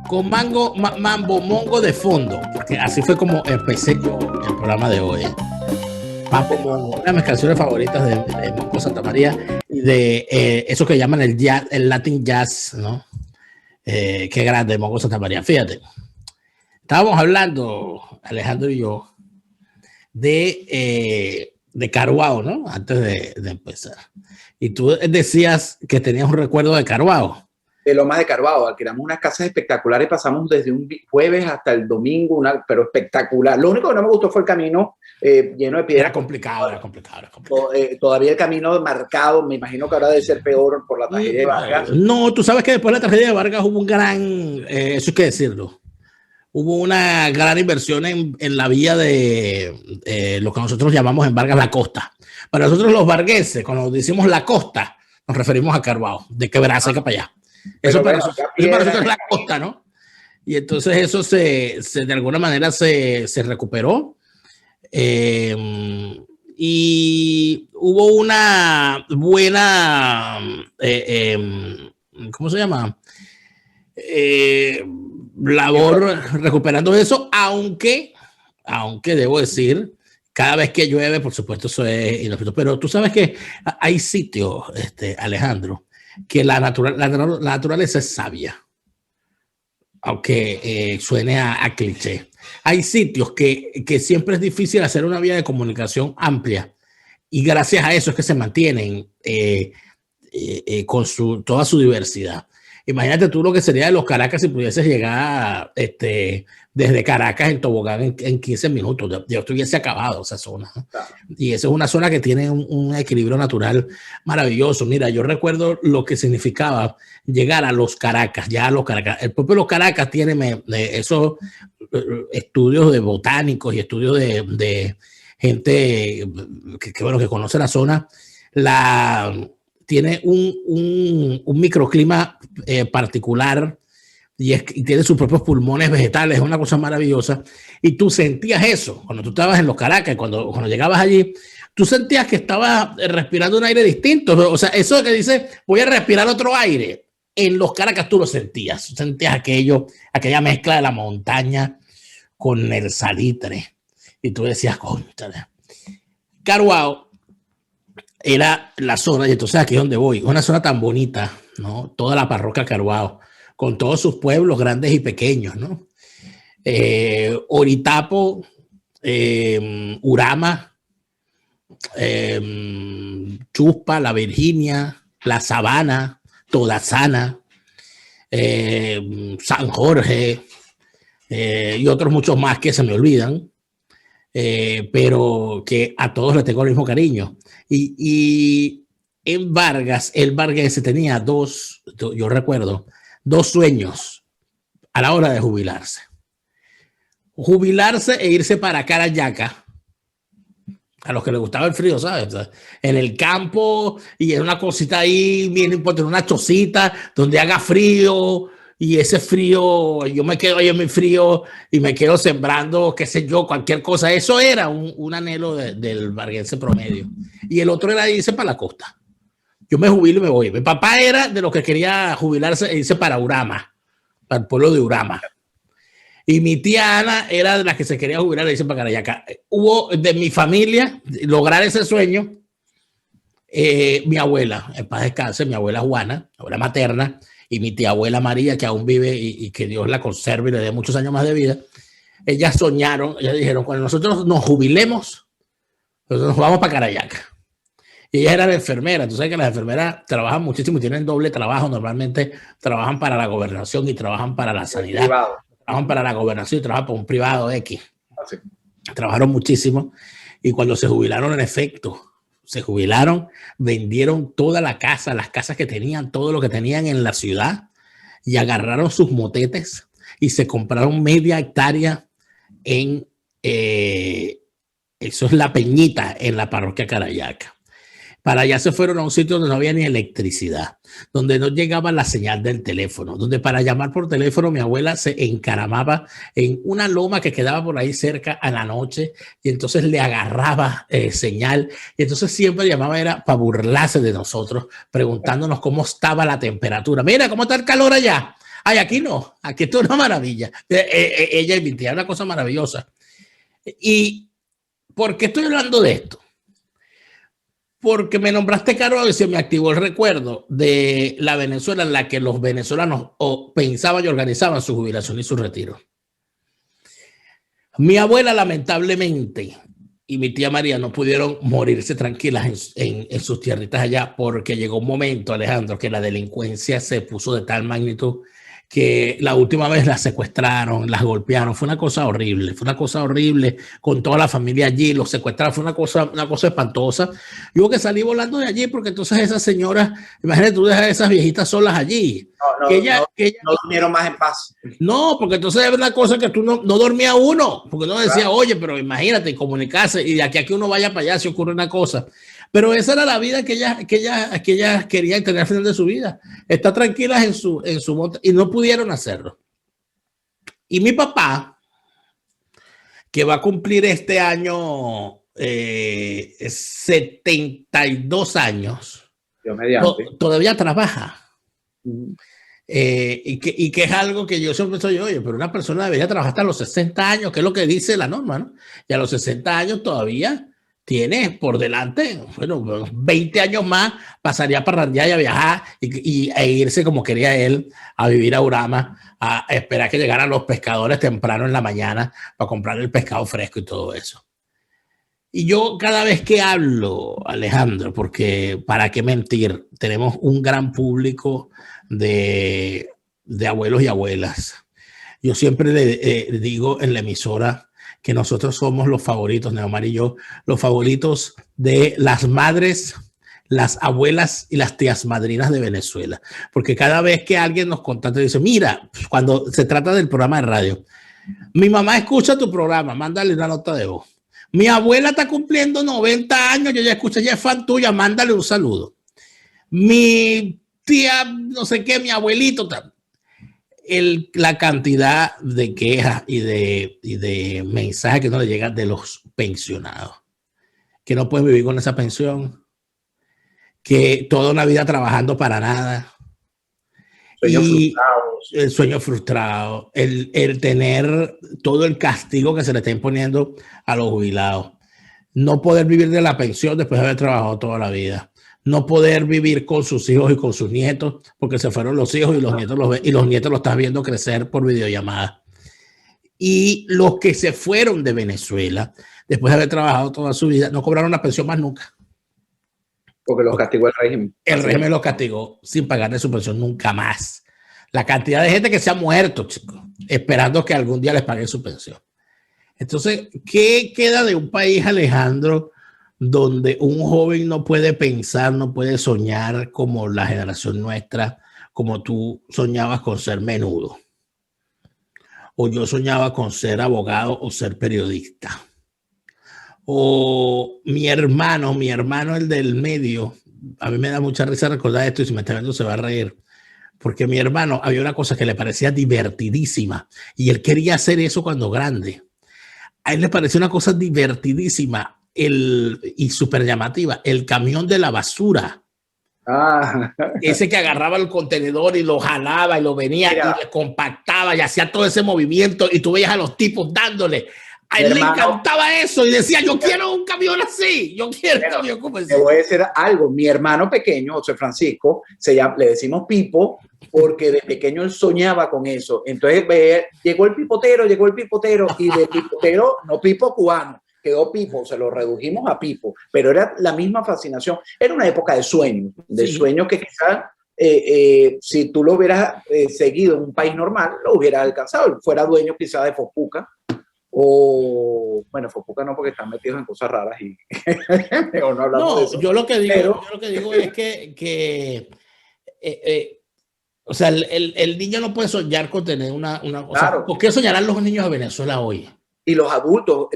Mambo Mongo de fondo, porque así fue como empecé yo el programa de hoy. Mambo Mongo, una de mis canciones favoritas de Mongo Santa María y de eso que llaman el jazz, el Latin jazz, ¿no? Qué grande Mongo Santa María. Fíjate, estábamos hablando, Alejandro y yo, de Caruao, ¿no? Antes de empezar. Y tú decías que tenías un recuerdo de Caruao. De Lomas de Carvao, alquilamos unas casas espectaculares, pasamos desde un jueves hasta el domingo, pero espectacular. Lo único que no me gustó fue el camino lleno de piedras. Era complicado. Todavía el camino marcado, me imagino que ahora debe ser peor por la tragedia de Vargas. No, tú sabes que después de la tragedia de Vargas hubo un gran, eso hay que decirlo, hubo una gran inversión en la vía de lo que nosotros llamamos en Vargas la costa. Para nosotros los vargueses, cuando decimos la costa, nos referimos a Caruao, de Quebraseca para allá. Eso para nosotros es la costa, ¿no? Y entonces eso de alguna manera se recuperó. Y hubo una buena, ¿cómo se llama? Labor recuperando eso, aunque debo decir, cada vez que llueve, por supuesto, eso es inhóspito. Pero tú sabes que hay sitios, Alejandro, que la naturaleza es sabia, aunque suene a cliché. Hay sitios que siempre es difícil hacer una vía de comunicación amplia y gracias a eso es que se mantienen con toda su diversidad. Imagínate tú lo que sería de los Caracas si pudieses llegar desde Caracas en tobogán en 15 minutos. Ya estuviese acabado esa zona. Y esa es una zona que tiene un equilibrio natural maravilloso. Mira, yo recuerdo lo que significaba llegar a los Caracas, ya a los Caracas. El propio Los Caracas tiene esos estudios de botánicos y estudios de gente que conoce la zona. Tiene un microclima particular y tiene sus propios pulmones vegetales, es una cosa maravillosa. Y tú sentías eso cuando tú estabas en los Caracas, cuando llegabas allí, tú sentías que estabas respirando un aire distinto. O sea, eso que dice, voy a respirar otro aire, en los Caracas tú lo sentías aquella mezcla de la montaña con el salitre. Y tú decías, cónchale. Caruao era la zona, y entonces aquí es donde voy, una zona tan bonita, ¿no? Toda la parroquia Caruao, con todos sus pueblos grandes y pequeños, ¿no? Oritapo, Urama, Chuspa, La Virginia, La Sabana, Todasana, San Jorge, y otros muchos más que se me olvidan. Pero que a todos les tengo el mismo cariño. Y en Vargas, el varguense tenía yo recuerdo, dos sueños a la hora de jubilarse. Jubilarse e irse para Carayaca, a los que les gustaba el frío, ¿sabes? O sea, en el campo y en una cosita ahí, bien importante, una chocita donde haga frío. Y ese frío, yo me quedo ahí en mi frío y me quedo sembrando, qué sé yo, cualquier cosa. Eso era un anhelo del varguense promedio. Y el otro era irse para la costa. Yo me jubilo y me voy. Mi papá era de los que quería jubilarse e irse para Urama, para el pueblo de Urama. Y mi tía Ana era de las que se quería jubilar e irse para Carayaca. Hubo de mi familia lograr ese sueño. Mi abuela, en paz descanse, mi abuela Juana, mi abuela materna, y mi tía abuela María, que aún vive y que Dios la conserve y le dé muchos años más de vida, ellas dijeron, cuando nosotros nos jubilemos, nosotros nos vamos para Carayaca. Y ellas eran enfermeras. Tú sabes que las enfermeras trabajan muchísimo y tienen doble trabajo. Normalmente trabajan para la gobernación y trabajan para la sanidad. Trabajan para la gobernación y trabajan para un privado X. Así. Trabajaron muchísimo. Y cuando se jubilaron, en efecto, se jubilaron, vendieron toda la casa, las casas que tenían, todo lo que tenían en la ciudad y agarraron sus motetes y se compraron media hectárea en, eso es La Peñita, en la parroquia Carayaca. Para allá se fueron a un sitio donde no había ni electricidad, donde no llegaba la señal del teléfono, donde para llamar por teléfono mi abuela se encaramaba en una loma que quedaba por ahí cerca a la noche y entonces le agarraba señal y entonces siempre llamaba era para burlarse de nosotros, preguntándonos cómo estaba la temperatura. Mira, ¿cómo está el calor allá? Ay, aquí no, aquí esto es una maravilla. Ella y mi tía, una cosa maravillosa. ¿Y por qué estoy hablando de esto? Porque me nombraste, Carol, y se me activó el recuerdo de la Venezuela en la que los venezolanos pensaban y organizaban su jubilación y su retiro. Mi abuela, lamentablemente, y mi tía María no pudieron morirse tranquilas en sus tierritas allá porque llegó un momento, Alejandro, que la delincuencia se puso de tal magnitud que la última vez las secuestraron, las golpearon. Fue una cosa horrible, con toda la familia allí, los secuestraron, fue una cosa espantosa. Yo hubo que salí volando de allí porque entonces esas señoras, imagínate, tú dejas a esas viejitas solas allí. No durmieron más en paz. No, porque entonces es una cosa que tú no dormía uno, porque uno decía, oye, pero imagínate, comunicarse y de aquí a que uno vaya para allá si ocurre una cosa. Pero esa era la vida que ellas querían tener al final de su vida. Estar tranquilas en su monte y no pudieron hacerlo. Y mi papá, que va a cumplir este año 72 años, todavía trabaja. Y que es algo que yo siempre soy, oye, pero una persona debería trabajar hasta los 60 años, que es lo que dice la norma, ¿no? Y a los 60 años todavía tiene por delante, bueno, 20 años más, pasaría a parrandear y a viajar e irse como quería él a vivir a Urama, a esperar que llegaran los pescadores temprano en la mañana para comprar el pescado fresco y todo eso. Y yo cada vez que hablo, Alejandro, porque para qué mentir, tenemos un gran público de abuelos y abuelas. Yo siempre le digo en la emisora que nosotros somos los favoritos, Neomar y yo, los favoritos de las madres, las abuelas y las tías madrinas de Venezuela. Porque cada vez que alguien nos contacta y dice, mira, cuando se trata del programa de radio, mi mamá escucha tu programa, mándale una nota de voz. Mi abuela está cumpliendo 90 años, yo ya escuché, ella es fan tuya, mándale un saludo. Mi tía, no sé qué, mi abuelito, la cantidad de quejas y de mensajes que no le llegan de los pensionados, que no pueden vivir con esa pensión, que toda una vida trabajando para nada. El sueño frustrado, el tener todo el castigo que se le está imponiendo a los jubilados, no poder vivir de la pensión después de haber trabajado toda la vida, no poder vivir con sus hijos y con sus nietos porque se fueron los hijos y los nietos los están viendo crecer por videollamada. Y los que se fueron de Venezuela después de haber trabajado toda su vida no cobraron una pensión más nunca. Porque los castigó el régimen. El régimen los castigó sin pagarle su pensión nunca más. La cantidad de gente que se ha muerto, chicos, esperando que algún día les paguen su pensión. Entonces, ¿qué queda de un país, Alejandro, donde un joven no puede pensar, no puede soñar como la generación nuestra, como tú soñabas con ser menudo? O yo soñaba con ser abogado o ser periodista. O mi hermano, el del medio, a mí me da mucha risa recordar esto y si me está viendo se va a reír. Porque mi hermano había una cosa que le parecía divertidísima y él quería hacer eso cuando grande. A él le pareció una cosa divertidísima y súper llamativa, el camión de la basura. Ese que agarraba el contenedor y lo jalaba y lo venía y le compactaba y hacía todo ese movimiento y tú veías a los tipos dándole. A él le encantaba eso y decía, yo quiero un camión así, yo quiero un camión como ese. Te voy a decir algo, mi hermano pequeño, José Francisco, le decimos Pipo, porque de pequeño él soñaba con eso. Entonces llegó el pipotero y de pipotero, no Pipo cubano, quedó Pipo, se lo redujimos a Pipo, pero era la misma fascinación. Era una época de sueños, sueños que quizás si tú lo hubieras seguido en un país normal, lo hubieras alcanzado, fuera dueño quizás de Fopuca. O bueno, Fopuca no, porque están metidos en cosas raras y no hablamos de eso. Yo lo que digo es que o sea, el niño no puede soñar con tener una claro. O sea, ¿por qué soñarán los niños de Venezuela hoy? Y los adultos,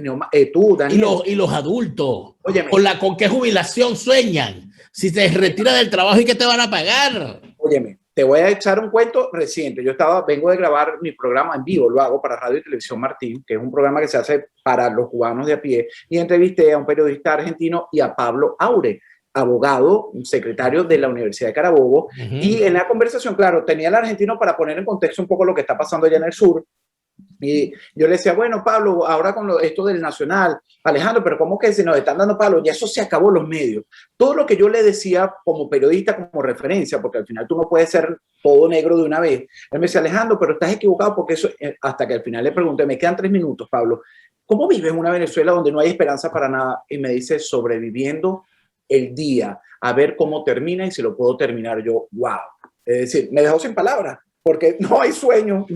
tú, Daniel. Y los adultos. Óyeme. ¿Con qué jubilación sueñan? Si te retiras del trabajo, ¿y qué te van a pagar? Óyeme, te voy a echar un cuento reciente. Vengo de grabar mi programa en vivo, lo hago para Radio y Televisión Martín, que es un programa que se hace para los cubanos de a pie, y entrevisté a un periodista argentino y a Pablo Aure, abogado, un secretario de la Universidad de Carabobo, y en la conversación, claro, tenía el argentino para poner en contexto un poco lo que está pasando allá en el sur. Y yo le decía, bueno, Pablo, ahora con esto del Nacional, Alejandro, pero ¿cómo que se nos están dando palos? Ya eso se acabó los medios. Todo lo que yo le decía como periodista, como referencia, porque al final tú no puedes ser todo negro de una vez. Él me decía, Alejandro, pero estás equivocado porque eso, hasta que al final le pregunté, me quedan 3 minutos, Pablo, ¿cómo vives en una Venezuela donde no hay esperanza para nada? Y me dice, sobreviviendo el día, a ver cómo termina y si lo puedo terminar yo. ¡Wow! Es decir, me dejó sin palabras. Porque no hay sueño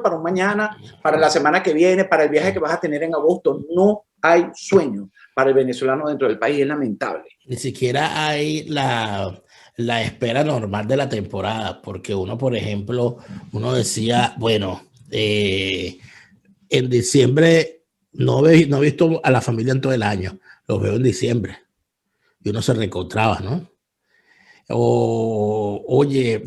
para un mañana, para la semana que viene, para el viaje que vas a tener en agosto. No hay sueño para el venezolano dentro del país, es lamentable. Ni siquiera hay la espera normal de la temporada, porque uno, por ejemplo, uno decía, bueno, en diciembre no he visto a la familia en todo el año, los veo en diciembre, y uno se reencontraba, ¿no? Oye,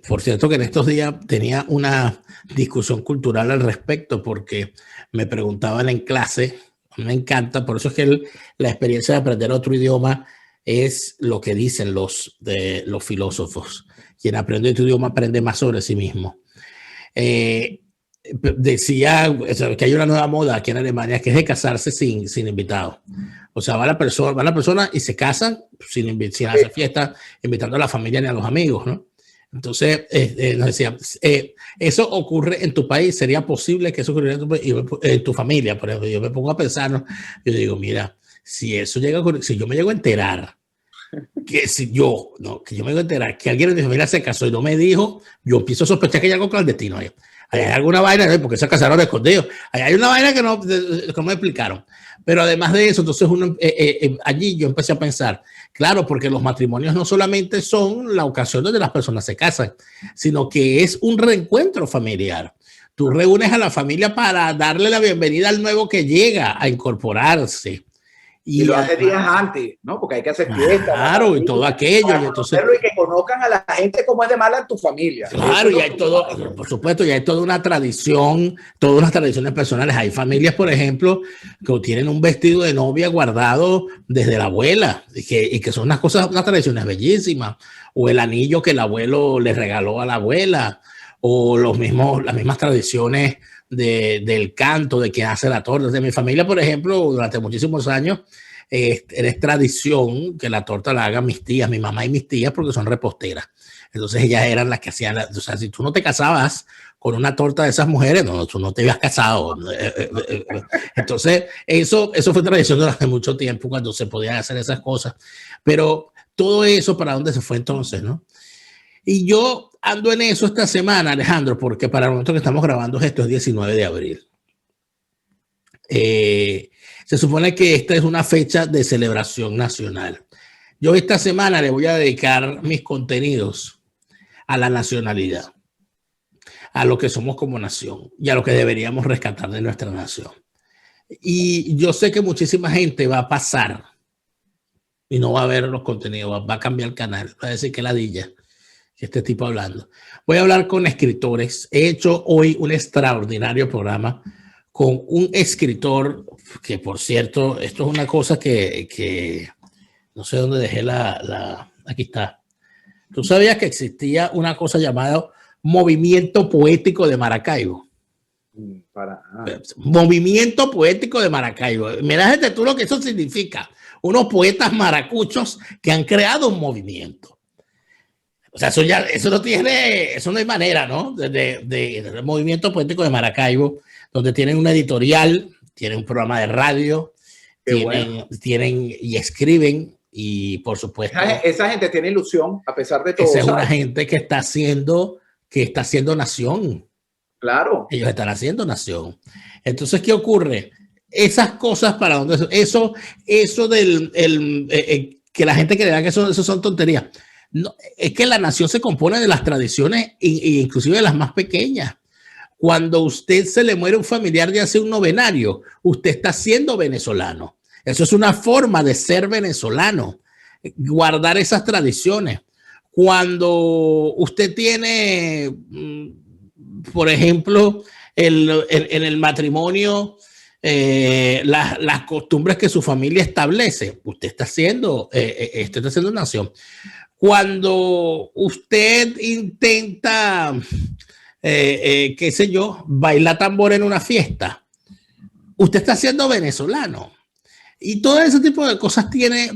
por cierto que en estos días tenía una discusión cultural al respecto porque me preguntaban en clase, me encanta, por eso es que la experiencia de aprender otro idioma es lo que dicen los filósofos. Quien aprende otro idioma aprende más sobre sí mismo. Decía que hay una nueva moda aquí en Alemania que es de casarse sin invitados. O sea, va la persona y se casan sin hacer fiesta, invitando a la familia ni a los amigos, ¿no? Entonces, nos decía, eso ocurre en tu país, ¿sería posible que eso ocurriera en tu familia? Por ejemplo, yo me pongo a pensar, ¿no? Yo digo, mira, si eso llega a ocurrir, si yo me llego a enterar, que yo me llego a enterar que alguien de mi familia se casó y no me dijo, yo empiezo a sospechar que hay algo clandestino ahí. Hay alguna vaina, ¿no? Porque se casaron escondidos. Hay una vaina que no me explicaron. Pero además de eso, entonces allí yo empecé a pensar, claro, porque los matrimonios no solamente son la ocasión donde las personas se casan, sino que es un reencuentro familiar. Tú reúnes a la familia para darle la bienvenida al nuevo que llega a incorporarse. Y lo hace días antes, ¿no? Porque hay que hacer fiesta. Claro, y todo aquello. Y entonces, y que conozcan a la gente como es de mala en tu familia. Claro, y hay todo, por supuesto, y hay toda una tradición, todas las tradiciones personales. Hay familias, por ejemplo, que tienen un vestido de novia guardado desde la abuela y que son unas tradiciones bellísimas. O el anillo que el abuelo le regaló a la abuela. O las mismas tradiciones del canto, de quien hace la torta. De mi familia, por ejemplo, durante muchísimos años, es tradición que la torta la hagan mis tías, mi mamá y mis tías, porque son reposteras. Entonces ellas eran las que hacían, o sea, si tú no te casabas con una torta de esas mujeres, no, tú no te habías casado. Entonces eso fue tradición durante mucho tiempo cuando se podían hacer esas cosas. Pero todo eso, ¿para dónde se fue entonces, no? Y yo ando en eso esta semana, Alejandro, porque para el momento que estamos grabando esto es 19 de abril. Se supone que esta es una fecha de celebración nacional. Yo esta semana le voy a dedicar mis contenidos a la nacionalidad, a lo que somos como nación y a lo que deberíamos rescatar de nuestra nación. Y yo sé que muchísima gente va a pasar y no va a ver los contenidos, va a cambiar el canal, va a decir que ladilla. Este tipo hablando. Voy a hablar con escritores. He hecho hoy un extraordinario programa con un escritor que, por cierto, esto es una cosa que no sé dónde dejé aquí está. ¿Tú sabías que existía una cosa llamada Movimiento Poético de Maracaibo? Movimiento Poético de Maracaibo. Mira, tú lo que eso significa. Unos poetas maracuchos que han creado un movimiento. O sea, eso no hay manera, ¿no? De Movimiento Poético de Maracaibo, donde tienen una editorial, tienen un programa de radio, tienen y escriben, y por supuesto. Esa gente tiene ilusión, a pesar de todo. Esa es una gente que está haciendo nación. Claro. Ellos están haciendo nación. Entonces, ¿qué ocurre? Esas cosas para donde eso que la gente crea que eso son tonterías. No, es que la nación se compone de las tradiciones, inclusive de las más pequeñas. Cuando usted se le muere un familiar y hace un novenario, usted está siendo venezolano. Eso es una forma de ser venezolano, guardar esas tradiciones. Cuando usted tiene, por ejemplo, en el matrimonio, las costumbres que su familia establece. Usted está haciendo nación. Cuando usted intenta, qué sé yo, bailar tambor en una fiesta, usted está siendo venezolano. Y todo ese tipo de cosas tiene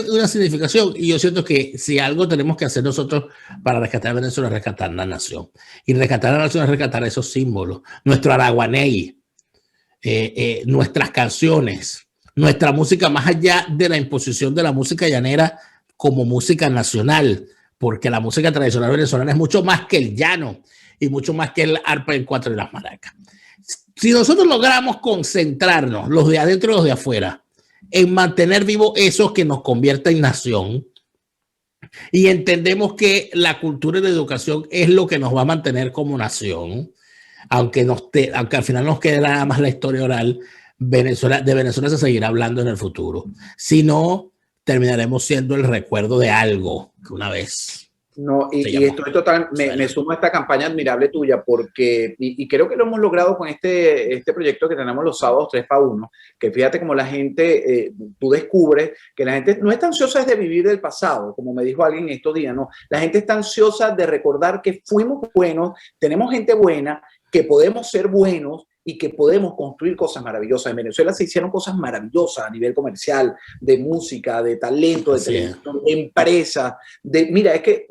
una significación. Y yo siento que si algo tenemos que hacer nosotros para rescatar a Venezuela es rescatar la nación. Y rescatar a la nación es rescatar esos símbolos. Nuestro araguaney, nuestras canciones, nuestra música, más allá de la imposición de la música llanera como música nacional, porque la música tradicional venezolana es mucho más que el llano y mucho más que el arpa en cuatro y las maracas. Si nosotros logramos concentrarnos, los de adentro y los de afuera, en mantener vivo eso que nos convierte en nación, y entendemos que la cultura y la educación es lo que nos va a mantener como nación, aunque al final nos quede nada más la historia oral, de Venezuela se seguirá hablando en el futuro. Si no, terminaremos siendo el recuerdo de algo que una vez. No, y estoy total, me sumo a esta campaña admirable tuya porque, y creo que lo hemos logrado con este proyecto que tenemos los sábados 3 para 1, que fíjate como la gente, tú descubres que la gente no está ansiosa de vivir del pasado, como me dijo alguien estos días, no, la gente está ansiosa de recordar que fuimos buenos, tenemos gente buena, que podemos ser buenos y que podemos construir cosas maravillosas. En Venezuela se hicieron cosas maravillosas a nivel comercial, de música, de talento, de televisión, de empresas. Mira, es que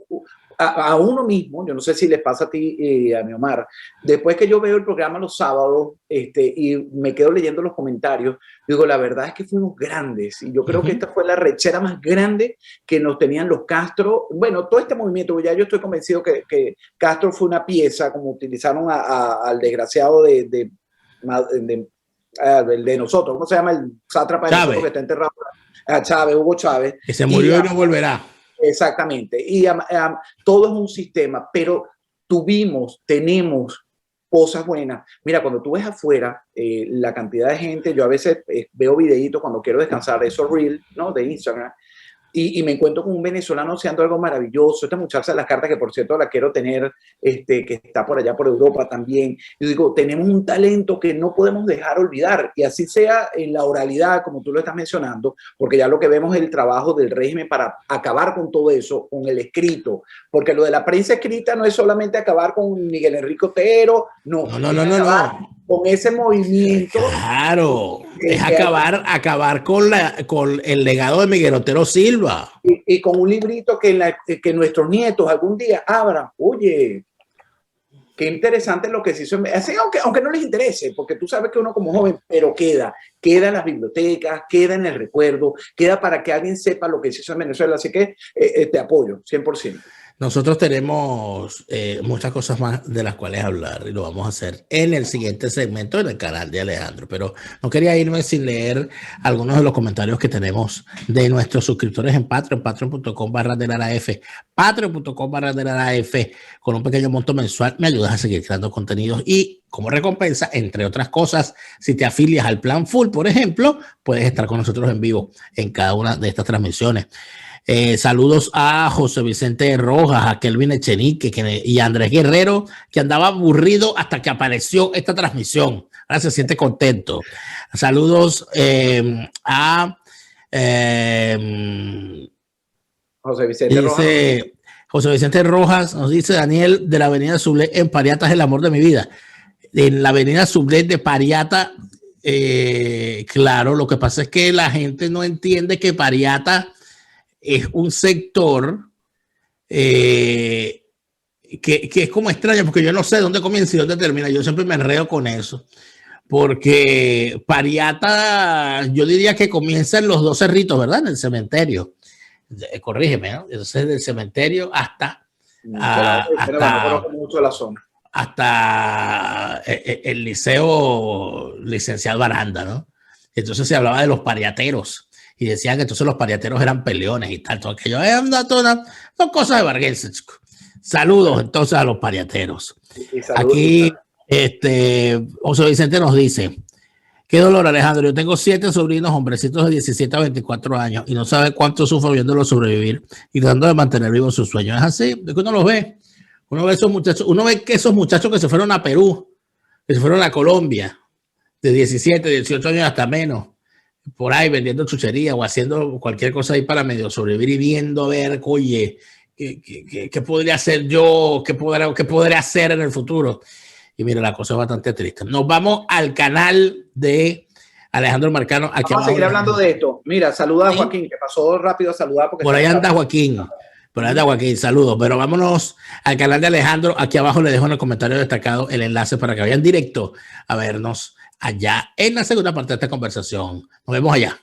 a uno mismo, yo no sé si les pasa a ti y a mi Omar, después que yo veo el programa los sábados y me quedo leyendo los comentarios, digo, la verdad es que fuimos grandes y yo creo que esta fue la rechera más grande que nos tenían los Castro. Bueno, todo este movimiento, ya yo estoy convencido que Castro fue una pieza, como utilizaron al desgraciado de nosotros, ¿cómo se llama el sátrapa de nosotros que está enterrado? A Chávez, Hugo Chávez. Que se murió y no volverá. Exactamente. Y todo es un sistema, pero tenemos cosas buenas. Mira, cuando tú ves afuera la cantidad de gente, yo a veces veo videitos cuando quiero descansar de esos reels, ¿no? De Instagram. Y me encuentro con un venezolano haciendo algo maravilloso. Esta muchacha de las cartas, que por cierto la quiero tener, que está por allá por Europa también. Yo digo, tenemos un talento que no podemos dejar olvidar. Y así sea en la oralidad, como tú lo estás mencionando, porque ya lo que vemos es el trabajo del régimen para acabar con todo eso, con el escrito. Porque lo de la prensa escrita no es solamente acabar con Miguel Enrique Otero, no. Con ese movimiento. Claro, es acabar con el legado de Miguel Otero Silva. Y con un librito que nuestros nietos algún día abran. Oye, qué interesante lo que se hizo. Así, aunque no les interese, porque tú sabes que uno como joven, pero queda en las bibliotecas, queda en el recuerdo, queda para que alguien sepa lo que se hizo en Venezuela. Así que te apoyo, 100%. Nosotros tenemos muchas cosas más de las cuales hablar y lo vamos a hacer en el siguiente segmento en el canal de Alejandro, pero no quería irme sin leer algunos de los comentarios que tenemos de nuestros suscriptores en Patreon, patreon.com/delaraf, patreon.com/delaraf. Con un pequeño monto mensual me ayudas a seguir creando contenidos y como recompensa, entre otras cosas, si te afilias al plan full, por ejemplo, puedes estar con nosotros en vivo en cada una de estas transmisiones. Saludos a José Vicente Rojas, a Kelvin Echenique y a Andrés Guerrero, que andaba aburrido hasta que apareció esta transmisión. Ahora se siente contento. Saludos a José Vicente Rojas. José Vicente Rojas nos dice: Daniel, de la avenida Sublet en Pariata es el amor de mi vida. En la avenida Sublet de Pariata, claro, lo que pasa es que la gente no entiende que Pariata es un sector que es como extraño, porque yo no sé dónde comienza y dónde termina. Yo siempre me enredo con eso, porque Pariata, yo diría que comienza en los 2 cerritos, ¿verdad? En el cementerio. Corrígeme, ¿no? Entonces, del cementerio hasta el liceo Licenciado Baranda, ¿no? Entonces se hablaba de los pariateros. Y decían que entonces los pariateros eran peleones y tal, todo aquello. Son cosas de varguenses. Saludos entonces a los pariateros. Aquí José Vicente nos dice: qué dolor, Alejandro, yo tengo 7 sobrinos, hombrecitos de 17 a 24 años y no sabe cuánto sufro viéndolos sobrevivir y tratando de mantener vivos sus sueños. Es así, es que uno los ve. Uno ve esos muchachos, uno ve que esos muchachos que se fueron a Perú, que se fueron a Colombia, de 17, 18 años hasta menos, por ahí vendiendo chuchería o haciendo cualquier cosa ahí para medio sobrevivir y viendo a ver, oye, ¿qué podría hacer yo? ¿Qué podré hacer en el futuro? Y mira, la cosa es bastante triste. Nos vamos al canal de Alejandro Marcano. Aquí vamos a seguir hablando de esto. Mira, saluda a Joaquín, que pasó rápido a saludar. Porque por ahí anda Joaquín. Por ahí anda Joaquín, saludos. Pero vámonos al canal de Alejandro. Aquí abajo le dejo en el comentario destacado el enlace para que vayan directo a vernos allá en la segunda parte de esta conversación. Nos vemos allá.